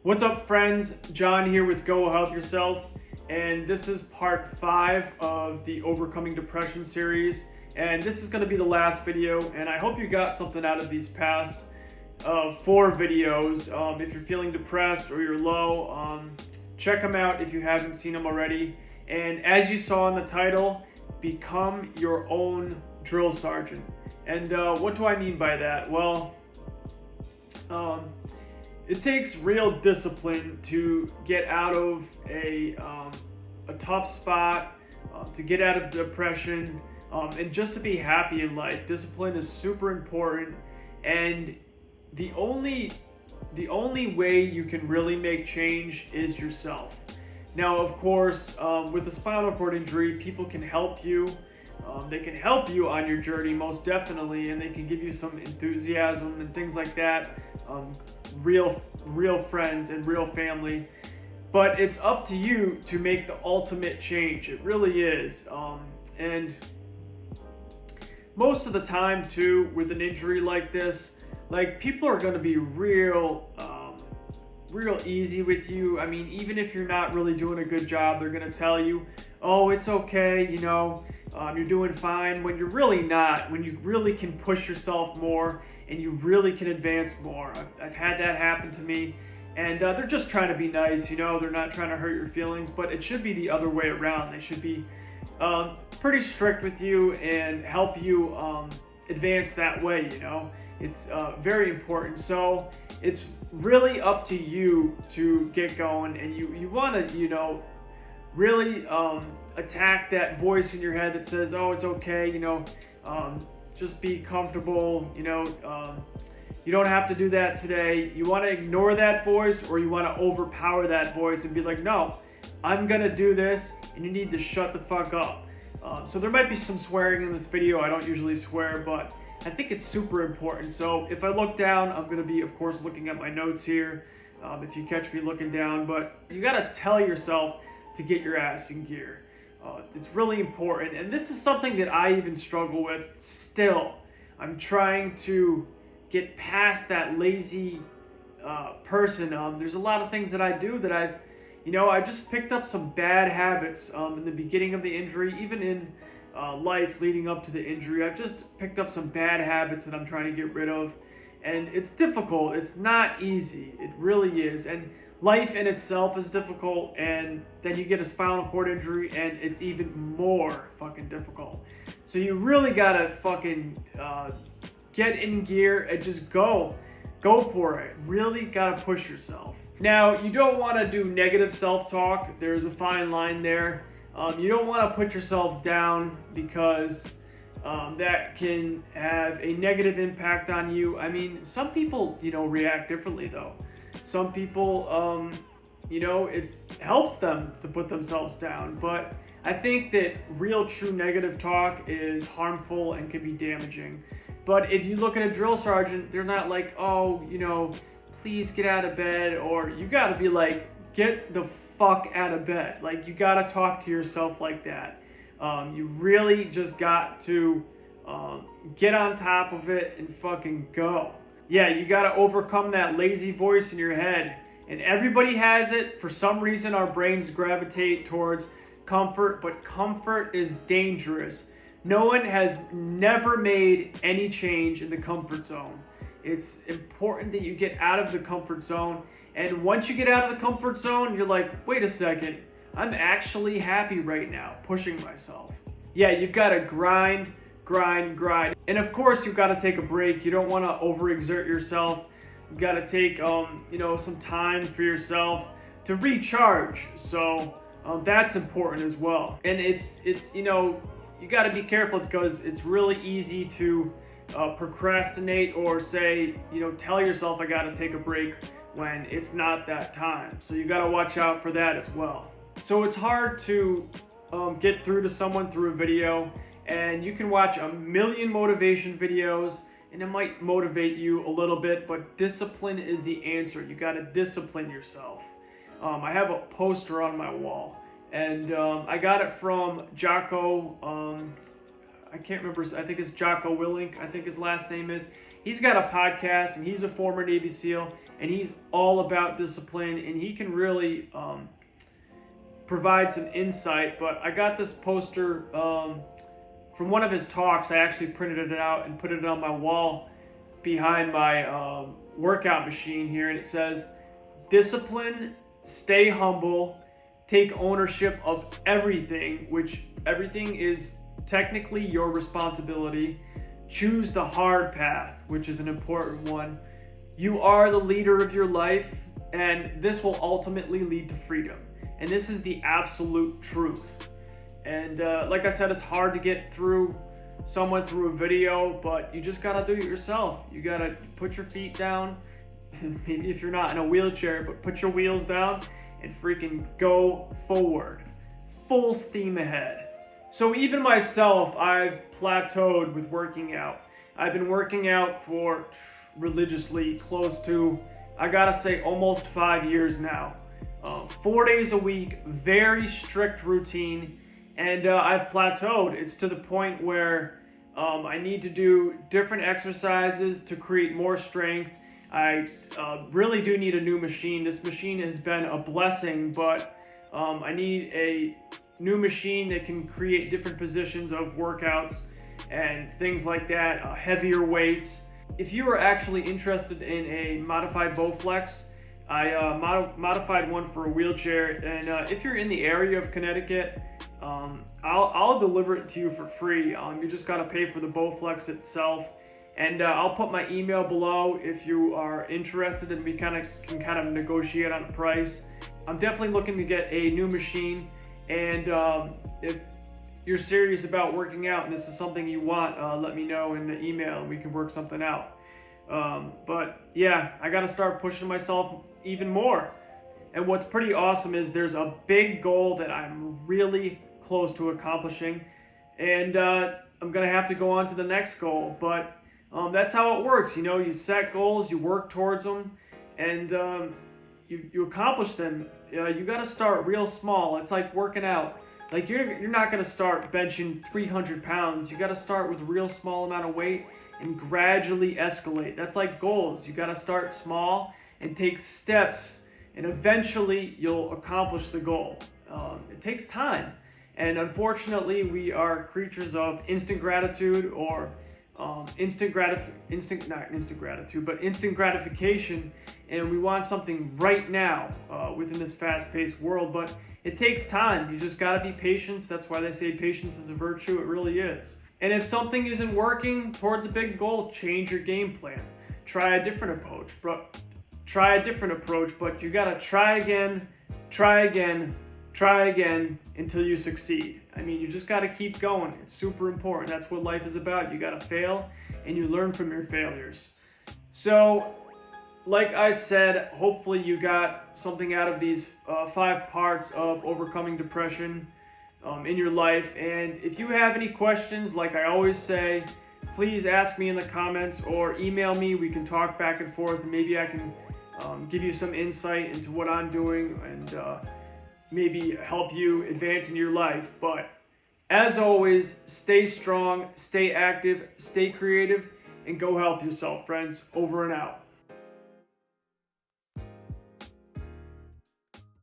What's up, friends? John here with Go Help Yourself, and this is part 5 of the Overcoming Depression series, and this is going to be the last video, and I hope you got something out of these past 4 videos. If you're feeling depressed or you're low, check them out if you haven't seen them already. And as you saw in the title, become your own drill sergeant. And what do I mean by that? Well, it takes real discipline to get out of a tough spot, to get out of depression, and just to be happy in life. Discipline is super important, and the only way you can really make change is yourself. Now, of course, with a spinal cord injury, people can help you. They can help you on your journey, most definitely, and they can give you some enthusiasm and things like that. Real friends and real family. But it's up to you to make the ultimate change. It really is. And most of the time, too, with an injury like this, like, people are going to be real easy with you. I mean, even if you're not really doing a good job, they're going to tell you, oh, it's okay, you know, you're doing fine, when you're really not, when you really can push yourself more and you really can advance more. I've had that happen to me, and they're just trying to be nice, you know, they're not trying to hurt your feelings, but it should be the other way around. They should be pretty strict with you and help you advance that way, you know. It's very important. So it's really up to you to get going, and you want to, you know, really attack that voice in your head that says, oh, it's okay, you know, just be comfortable, you know, you don't have to do that today. You want to ignore that voice, or you want to overpower that voice and be like, no, I'm gonna do this, and you need to shut the fuck up. So there might be some swearing in this video. I don't usually swear, but I think it's super important. So if I look down, I'm gonna be, of course, looking at my notes here, if you catch me looking down, but you gotta tell yourself to get your ass in gear. It's really important, and this is something that I even struggle with still. I'm trying to get past that lazy person. There's a lot of things that I do that I just picked up some bad habits in the beginning of the injury, even in life leading up to the injury. I've just picked up some bad habits that I'm trying to get rid of, and it's difficult. It's not easy. It really is. And life in itself is difficult, and then you get a spinal cord injury and it's even more fucking difficult. So you really gotta fucking get in gear and just go for it. Really gotta push yourself. Now, you don't want to do negative self-talk. There's a fine line there. You don't want to put yourself down, because that can have a negative impact on you. I mean, some people, you know, react differently though. Some people, you know, it helps them to put themselves down, but I think that real true negative talk is harmful and can be damaging. But if you look at a drill sergeant, they're not like, oh, you know, please get out of bed, or you gotta be like, get the fuck out of bed. Like, you gotta talk to yourself like that. You really just got to get on top of it and fucking go. Yeah, you gotta overcome that lazy voice in your head. And everybody has it. For some reason, our brains gravitate towards comfort, but comfort is dangerous. No one has never made any change in the comfort zone. It's important that you get out of the comfort zone. And once you get out of the comfort zone, you're like, wait a second, I'm actually happy right now, pushing myself. Yeah, you've got to grind. And of course, you've got to take a break. You don't want to overexert yourself. You've got to take, you know, some time for yourself to recharge. So that's important as well. And it's you know, you got to be careful, because it's really easy to procrastinate, or say, you know, tell yourself I got to take a break when it's not that time. So you got to watch out for that as well. So it's hard to get through to someone through a video, and you can watch a million motivation videos and it might motivate you a little bit, but discipline is the answer. You got to discipline yourself. I have a poster on my wall, and I got it from Jocko. I can't remember, I think it's Jocko Willink, I think his last name is. he's got a podcast, and he's a former Navy SEAL, and he's all about discipline, and he can really provide some insight. But I got this poster from one of his talks. I actually printed it out and put it on my wall behind my workout machine here, and it says, "Discipline, stay humble, take ownership of everything," which everything is technically your responsibility. Choose the hard path, which is an important one. You are the leader of your life, and this will ultimately lead to freedom. And this is the absolute truth. And like I said, it's hard to get through someone through a video, but you just gotta do it yourself. You gotta put your feet down, maybe if you're not in a wheelchair, but put your wheels down and freaking go forward. Full steam ahead. So even myself, I've plateaued with working out. I've been working out for religiously close to, I gotta say, almost 5 years now. 4 days a week, very strict routine, and I've plateaued. It's to the point where I need to do different exercises to create more strength. I really do need a new machine. This machine has been a blessing, but I need a new machine that can create different positions of workouts and things like that, heavier weights. If you are actually interested in a modified Bowflex, I modified one for a wheelchair, and if you're in the area of Connecticut, I'll deliver it to you for free. You just gotta pay for the Bowflex itself, and I'll put my email below if you are interested, and we can kind of negotiate on a price. I'm definitely looking to get a new machine, and if you're serious about working out and this is something you want, let me know in the email and we can work something out. But yeah, I gotta start pushing myself even more. And what's pretty awesome is there's a big goal that I'm really close to accomplishing, and I'm gonna have to go on to the next goal. But that's how it works. You know, you set goals, you work towards them, and you accomplish them. You gotta start real small. It's like working out. Like you're not gonna start benching 300 pounds. You gotta start with a real small amount of weight and gradually escalate. That's like goals. You gotta start small and take steps, and eventually you'll accomplish the goal. It takes time, and unfortunately we are creatures of instant gratitude, or instant gratification, and we want something right now within this fast-paced world. But it takes time. You just gotta be patient. That's why they say patience is a virtue. It really is. And if something isn't working towards a big goal, change your game plan. Try a different approach, but you gotta try again until you succeed. I mean, you just gotta keep going. It's super important. That's what life is about. You gotta fail, and you learn from your failures. So, like I said, hopefully you got something out of these 5 parts of overcoming depression in your life. And if you have any questions, like I always say, please ask me in the comments or email me. We can talk back and forth, and maybe I can give you some insight into what I'm doing, and maybe help you advance in your life. But as always, stay strong, stay active, stay creative, and go help yourself, friends. Over and out.